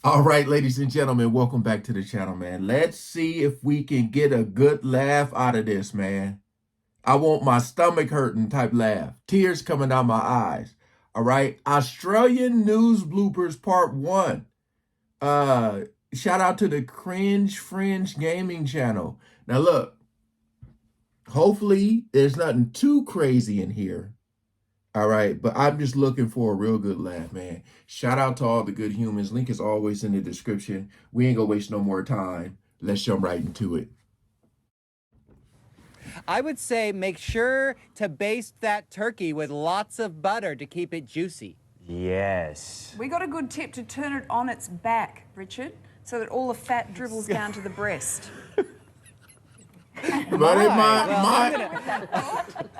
All right, ladies and gentlemen, welcome back to the channel, man. Let's see if we can get a good laugh out of this, man. I want my stomach hurting type laugh. Tears coming down my eyes. All right. Australian news bloopers part 1. Shout out to the Cringe Fringe Gaming channel. Now look, hopefully there's nothing too crazy in here. All right, but I'm just looking for a real good laugh, man. Shout out to all the good humans. Link is always in the description. We ain't gonna waste no more time. Let's jump right into it. I would say make sure to baste that turkey with lots of butter to keep it juicy. Yes. We got a good tip to turn it on its back, Richard, so that all the fat dribbles down to the breast. But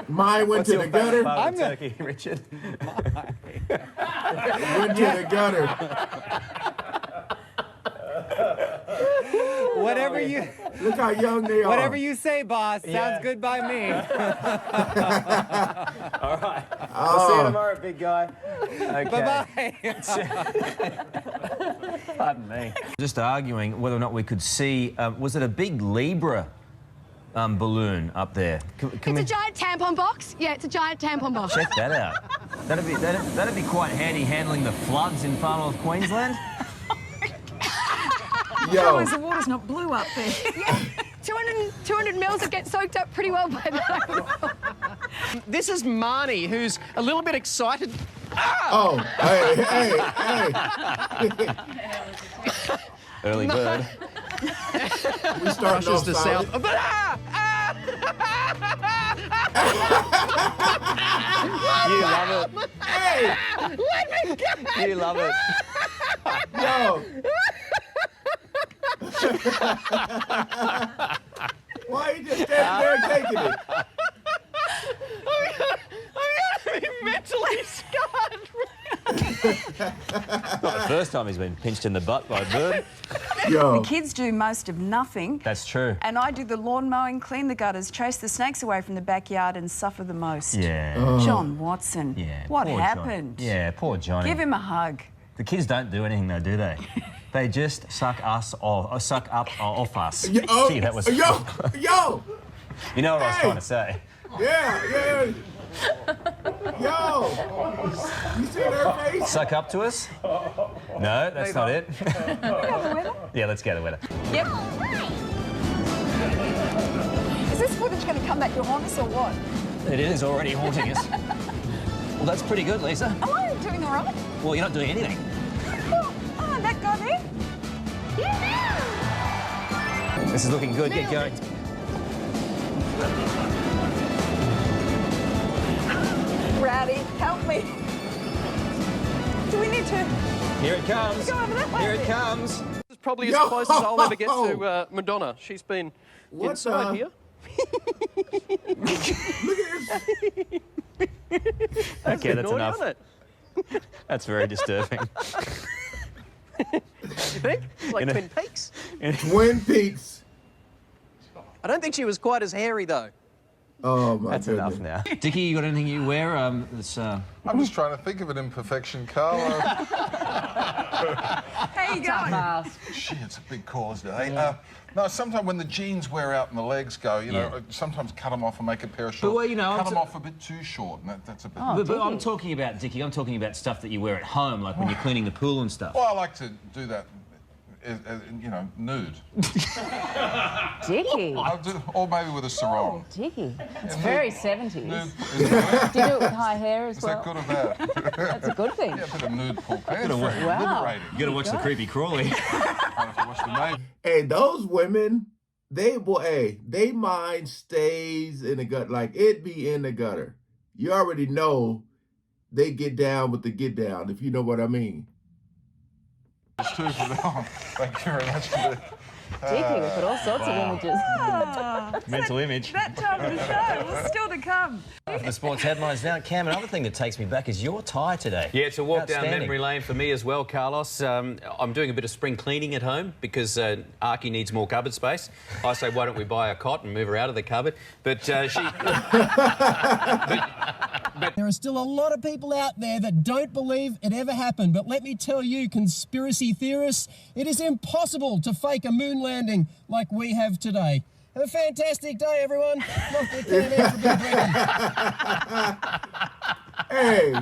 mine went to the gutter. I'm turkey, Richard. Went to the gutter. Whatever you Look how young they are. Whatever you say, boss. Sounds good by me. All right. We'll see you tomorrow, big guy. Okay. Bye-bye. Pardon me. Just arguing whether or not we could see, was it a big Libra balloon up there? It's a giant tampon box. Yeah, it's a giant tampon box. Check that out. That'd be quite handy handling the floods in far north Queensland. Yo. The water's not blue up there. Yeah, 200 mils would get soaked up pretty well by that. This is Marnie, who's a little bit excited. Oh, hey. Early bird. We starting off the solid. south. You love it. Hey, You love it. yo. Why are you just standing there taking it? I'm gonna be mentally scarred. Not the first time he's been pinched in the butt by a bird. Yo. The kids do most of nothing. That's true. And I do the lawn mowing, clean the gutters, chase the snakes away from the backyard and suffer the most. Yeah. John Watson. Yeah. What poor happened? Johnny. Yeah, poor Johnny. Give him a hug. The kids don't do anything though, do they? They just suck us off, or suck up off us. Yo, Gee, that was. yo. You know what I was Hey. trying to say. Yeah. Yo. You see their face? Suck up to us? No, that's not it. Yeah, let's go to the weather. Yep. Is this footage going to come back to haunt us or what? It is already haunting us. Well, that's pretty good, Lisa. Am I doing all right? Well, you're not doing anything. Oh, that guy there? This is looking good. Get going. Rowdy, help me. Do we need to Here it comes. go over that way? Here it comes. This is probably Yo. as close as I'll ever get to Madonna. She's been What inside the- here. Look at this. Okay, that's Naughty, enough. isn't it? That's very disturbing. You think? Like In a- Twin Peaks. Twin Peaks. I don't think she was quite as hairy, though. Oh my That's goodness. enough now. Dickie, you got anything you wear? I'm just trying to think of an imperfection, Carlo. How you going? Shit, it's a big cause day. No, sometimes when the jeans wear out and the legs go, you know, sometimes cut them off and make a pair of shorts. well, you know, cut them off a bit too short, and that's a bit. But I'm talking about, Dickie, I'm talking about stuff that you wear at home, like when you're cleaning the pool and stuff. Well, I like to do that, you know, nude. Dickie. I'll do, or maybe with a sarong. Dickie. It's very 70s. Nude, Do you do it with high hair as is well? that good or bad? That's a good thing. Yeah, a bit of nude pool pants. Very Wow. liberating. You gotta watch the creepy crawly. I have to watch the name. Hey, those women, they mind stays in the gut, like it be in the gutter. You already know they get down with the get down, if you know what I mean. It's two for them. Thank you very much. Dicky, we put all sorts of images. Mental image. That time of the show was still to come. The sports headlines now. Cam, another thing that takes me back is your tie today. Yeah, it's a walk down Outstanding. memory lane for me as well, Carlos. I'm doing a bit of spring cleaning at home because Arkie needs more cupboard space. I say, why don't we buy a cot and move her out of the cupboard? But she... There are still a lot of people out there that don't believe it ever happened, but let me tell you, conspiracy theorists, it is impossible to fake a moon landing like we have today. Have a fantastic day, everyone. Not the can for Big Britain. Hey,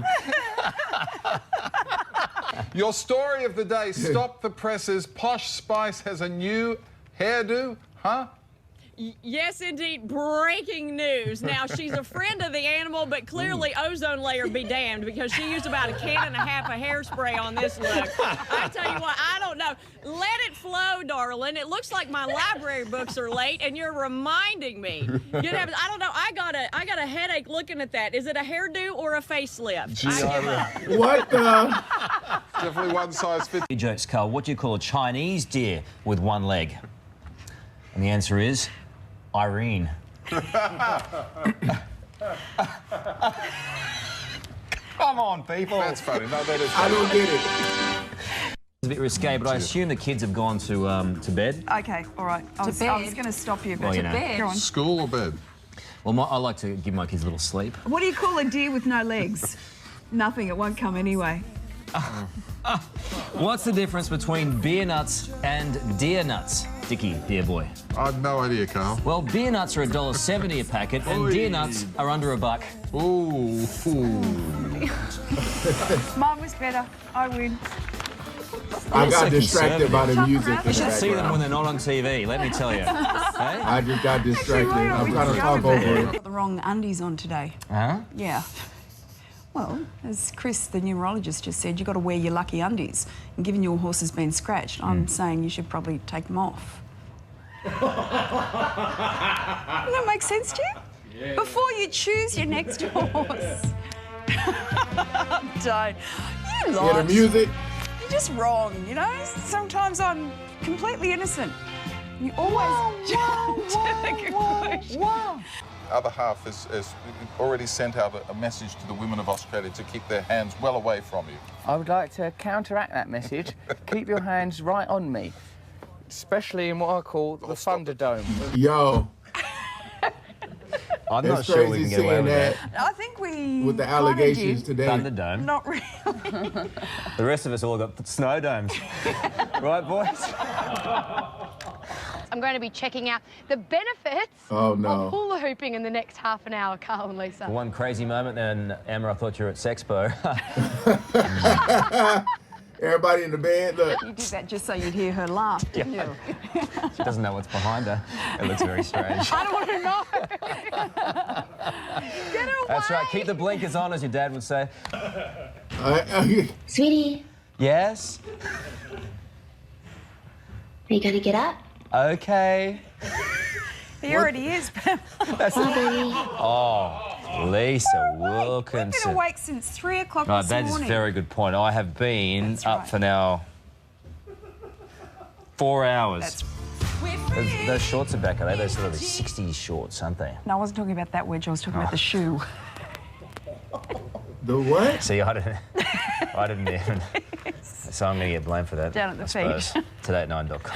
Your story of the day, stop the presses. Posh Spice has a new hairdo, huh? Yes, indeed. Breaking news. Now, she's a friend of the animal, but clearly ozone layer be damned because she used about 1.5 cans of hairspray on this look. I tell you what, I don't know. Let it flow, darling. It looks like my library books are late, and you're reminding me. I don't know. I got a headache looking at that. Is it a hairdo or a facelift? I give up. what the? Definitely one size fits. Jokes, Carl. What do you call a Chinese deer with one leg? And the answer is Irene. Come on, people. That's funny. No, that is I funny. don't get it. It's a bit risque, but I assume the kids have gone to bed. Okay, all right. I was bed. going to stop you, but Well, you know. Bed. go on. School or bed? Well, I like to give my kids a little sleep. What do you call a deer with no legs? Nothing. It won't come anyway. What's the difference between beer nuts and deer nuts, Dickie, dear boy? I have no idea, Carl. Well, beer nuts are $1.70 a packet, and deer nuts are under $1. Ooh. Mine was better. I win. I got so distracted by the music. You should see them when they're not on TV, let me tell you. Hey? I just got distracted. Actually, I'm we trying to talk discovered over that. it. Got the wrong undies on today. Huh? Yeah. Well, as Chris, the neurologist, just said, you've got to wear your lucky undies. And given your horse has been scratched, I'm saying you should probably take them off. Doesn't that make sense to you? Yeah. Before you choose your next horse. Don't. You Hear the lot. music? You're just wrong, you know? Sometimes I'm completely innocent. You always jump to the conclusion. Other half has already sent out a message to the women of Australia to keep their hands well away from you. I would like to counteract that message. Keep your hands right on me, especially in what I call the Thunderdome. Yo. I'm It's not sure we crazy can get away seeing with that that. I think we with the kinda allegations did. today. Thunderdome. Not really. The rest of us all got snow domes. Right, boys? I'm going to be checking out the benefits Oh, no. of hula hooping in the next half an hour, Carl and Lisa. One crazy moment, then, Emma, I thought you were at Sexpo. Everybody in the bed, look. You did that just so you'd hear her laugh, didn't you? She doesn't know what's behind her. It looks very strange. I don't want to know. Get away. That's right. Keep the blinkers on, as your dad would say. Sweetie, Yes? are you gonna get up? Okay. He already is. Oh, Lisa We've been Wilkinson. awake since 3 o'clock Right, this that is morning. a very good point. I have been That's up right. for now 4 hours. That's Those shorts are back, are they? Those sort of 60s shorts, aren't they? No, I wasn't talking about that wedge. I was talking about the shoe. The what? See, I didn't even. So I'm going to get blamed for that. Down at the I feet. suppose. Today at 9.com.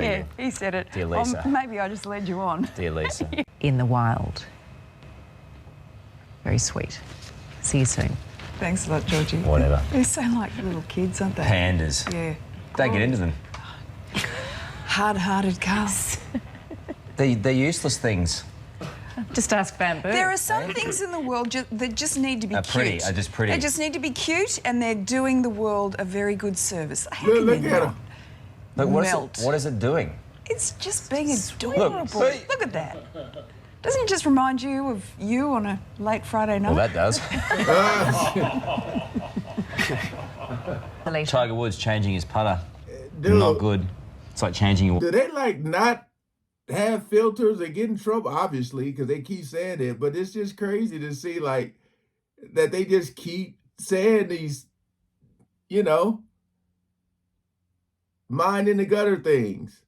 Yeah, he said it. Dear Lisa. Maybe I just led you on. Dear Lisa. In the wild. Very sweet. See you soon. Thanks a lot, Georgie. Whatever. They're so like little kids, aren't they? Pandas. Yeah. Don't get into them. Hard-hearted cars. They're useless things. Just ask Bamboo. There are some things in the world that just need to be cute. Pretty, are just pretty. They just need to be cute, and they're doing the world a very good service. How Look can you at not? him. Look, Melt. what is it doing? It's just being adorable. see. Look at that. Doesn't it just remind you of you on a late Friday night? Well, that does. Tiger Woods changing his putter. Dude, Not good. It's like changing your... do they like not have filters and get in trouble? Obviously, because they keep saying it, but it's just crazy to see like that they just keep saying these, you know. minding the gutter things.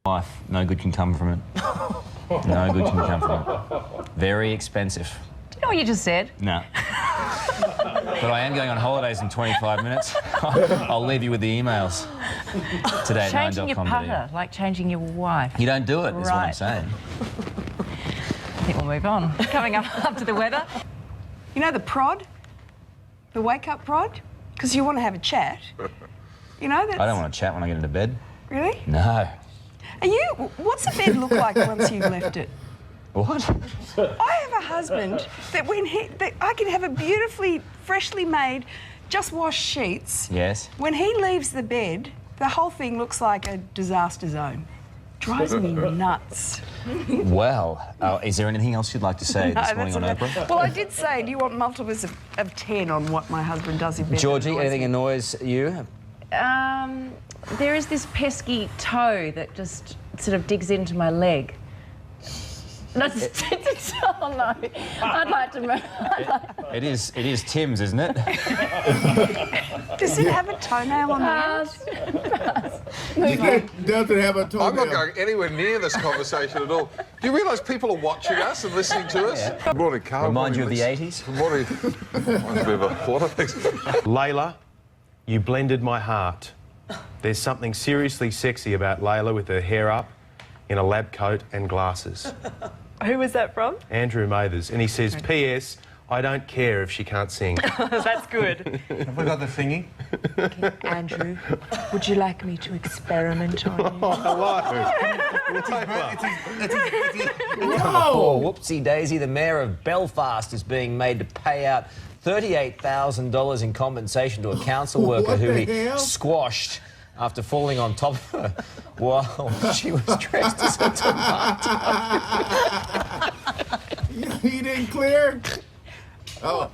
Wife, no good can come from it. No good can come from it. Very expensive. Do you know what you just said? No. But I am going on holidays in 25 minutes. I'll leave you with the emails. Today at Changing your 9.com. putter, like changing your wife. You don't do it, is what I'm Right. saying. I think we'll move on. Coming up to the weather. You know the prod? The wake-up prod? Because you want to have a chat. You know, that's... I don't want to chat when I get into bed. Really? No. Are you... What's the bed look like once you've left it? What? I have a husband that when that I can have a beautifully, freshly made, just washed sheets. Yes. When he leaves the bed, the whole thing looks like a disaster zone. Drives me nuts. Well, is there anything else you'd like to say this morning on Oprah? Well, I did say, do you want multiples of 10 on what my husband does in bed? Georgie, anything annoys you? There is this pesky toe that just sort of digs into my leg. No, oh no. I'd like to move. It is Tim's, isn't it? Does it have a toenail on the end? Does it have a toenail? I'm not going anywhere near this conversation at all. Do you realise people are watching us and listening to us? Yeah. Good morning, Carl. Remind you of the 80s? Good morning. Reminds me of a lot of things. Layla, you blended my heart. There's something seriously sexy about Layla with her hair up, in a lab coat and glasses. Who was that from? Andrew Mathers, and he says, P.S. I don't care if she can't sing. That's good. Have we got the thingy? Okay, Andrew, would you like me to experiment on you? Oh, whoopsie daisy, the mayor of Belfast is being made to pay out $38,000 in compensation to a council worker who he squashed after falling on top of her while she was dressed as a tomato. He didn't clear? What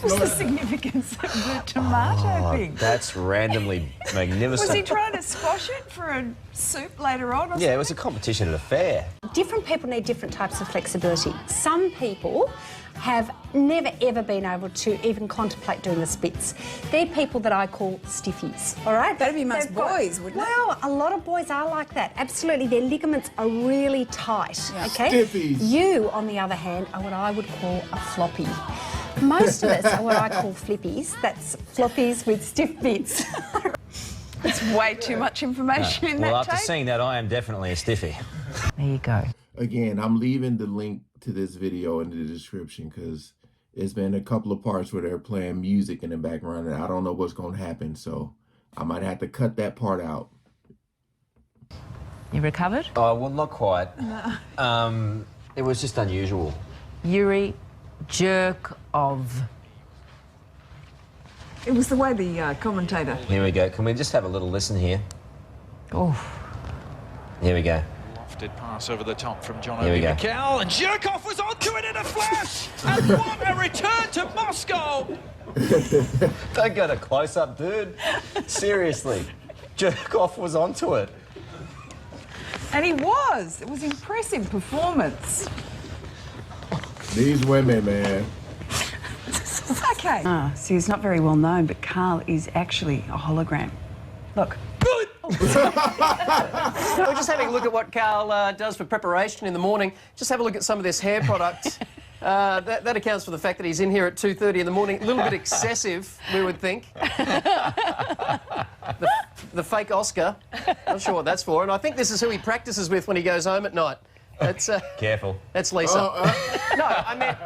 was the significance of the tomato thing? That's randomly magnificent. Was he trying to squash it for a soup later on or something? Yeah, it was a competition at a fair. Different people need different types of flexibility. Some people have never ever been able to even contemplate doing the splits. They're people that I call stiffies, all right? That'd be most boys, wouldn't it? Well, a lot of boys are like that. Absolutely, their ligaments are really tight, okay? Stiffies. You, on the other hand, are what I would call a floppy. Most of us are what I call flippies. That's floppies with stiff bits. It's way too much information in that Well, after tape. seeing that, I am definitely a stiffy. There you go. Again, I'm leaving the link to this video in the description because there's been a couple of parts where they're playing music in the background and I don't know what's going to happen, so I might have to cut that part out. You recovered? Oh, well, not quite. No. It was just unusual. Yuri, jerk of. It was the way the commentator... Here we go. Can we just have a little listen here? Oh. Here we go. Lofted pass over the top from John Here we go. McCall, and Jerkoff was onto it in a flash! And what a return to Moscow! Don't go to close-up, dude. Seriously. Jerkoff was onto it. And he was. It was impressive performance. These women, man. Okay. See, he's not very well known, but Carl is actually a hologram. Look. We're just having a look at what Carl does for preparation in the morning. Just have a look at some of this hair product. That accounts for the fact that he's in here at 2:30 in the morning. A little bit excessive, we would think. The fake Oscar. Not sure what that's for. And I think this is who he practices with when he goes home at night. That's Careful. That's Lisa. No, I meant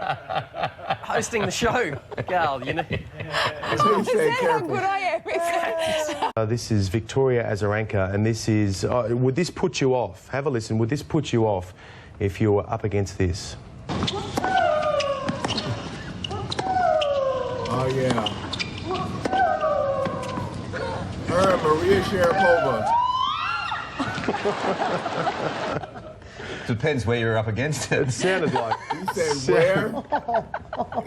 hosting the show, Carl. You know. Is that how good I am? This is Victoria as her anchor, and this is... would this put you off? Have a listen. Would this put you off if you were up against this? Oh, yeah. Her and Maria Sharapova. Depends where you're up against it. It sounded like... You said where?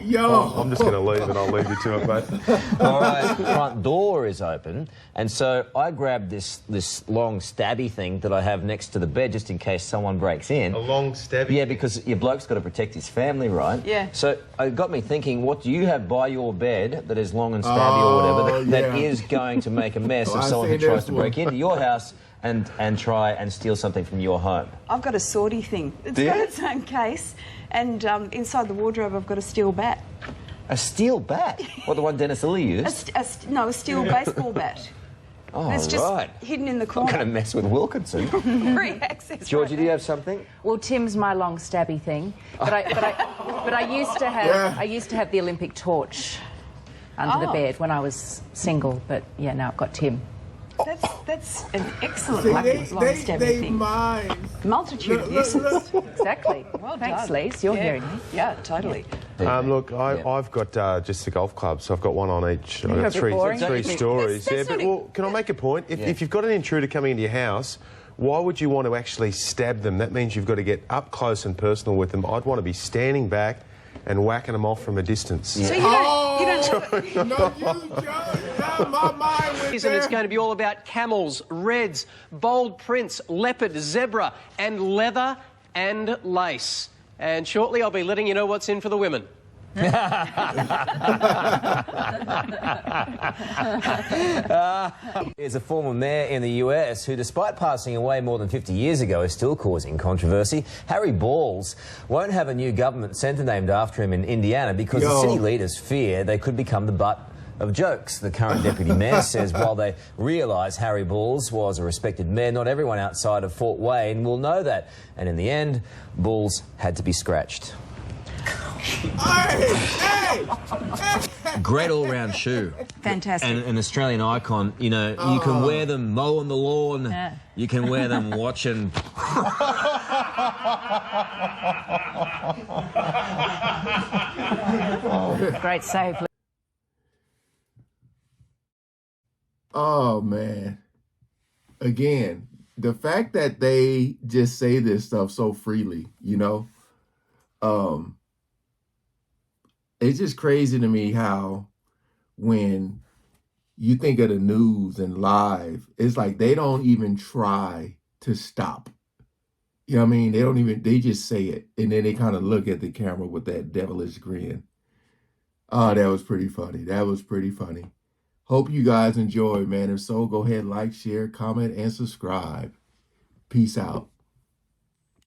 Yo. I'm just going to leave and I'll leave you to it, mate. All right, front door is open, and so I grabbed this long stabby thing that I have next to the bed just in case someone breaks in. A long stabby? Yeah, because your bloke's got to protect his family, right? Yeah. So it got me thinking, what do you have by your bed that is long and stabby or whatever that is going to make a mess of someone who tries to break into your house and try and steal something from your home? I've got a sortie thing. It's got its own case, and inside the wardrobe I've got a steel bat. A steel bat? What, the one Dennis Lilly used? No, a steel baseball bat. Oh, and it's just right. hidden in the I'm corner. going to mess with Wilkinson. Free access. Georgie, do you have something? Well, Tim's my long stabby thing, but I used to have the Olympic torch under the bed when I was single. But yeah, now I've got Tim. That's an excellent long stabby thing. Multitude of uses. Exactly. Well Thanks, done. Lise. You're hearing me. Yeah, totally. Look, I've got just a golf club, so I've got one on each. I've got three stories. That's but well, can I make a point? If you've got an intruder coming into your house, why would you want to actually stab them? That means you've got to get up close and personal with them. I'd want to be standing back and whacking them off from a distance. So you don't No, you don't. My mind went And it's going to be all about camels, reds, bold prints, leopard, zebra, and leather and lace. And shortly I'll be letting you know what's in for the women. Is a former mayor in the US who, despite passing away more than 50 years ago, is still causing controversy. Harry Balls won't have a new government centre named after him in Indiana because the city leaders fear they could become the butt of jokes. The current deputy mayor says while they realise Harry Balls was a respected mayor, not everyone outside of Fort Wayne will know that. And in the end, Balls had to be scratched. Great all-round shoe. Fantastic. And an Australian icon. You know, you can wear them mowing the lawn. Yeah. You can wear them watching. Great save. Oh, man. Again, the fact that they just say this stuff so freely, you know, it's just crazy to me how when you think of the news and live, it's like they don't even try to stop. You know what I mean? They just say it. And then they kind of look at the camera with that devilish grin. Oh, that was pretty funny. That was pretty funny. Hope you guys enjoyed, man. If so, go ahead, like, share, comment, and subscribe. Peace out.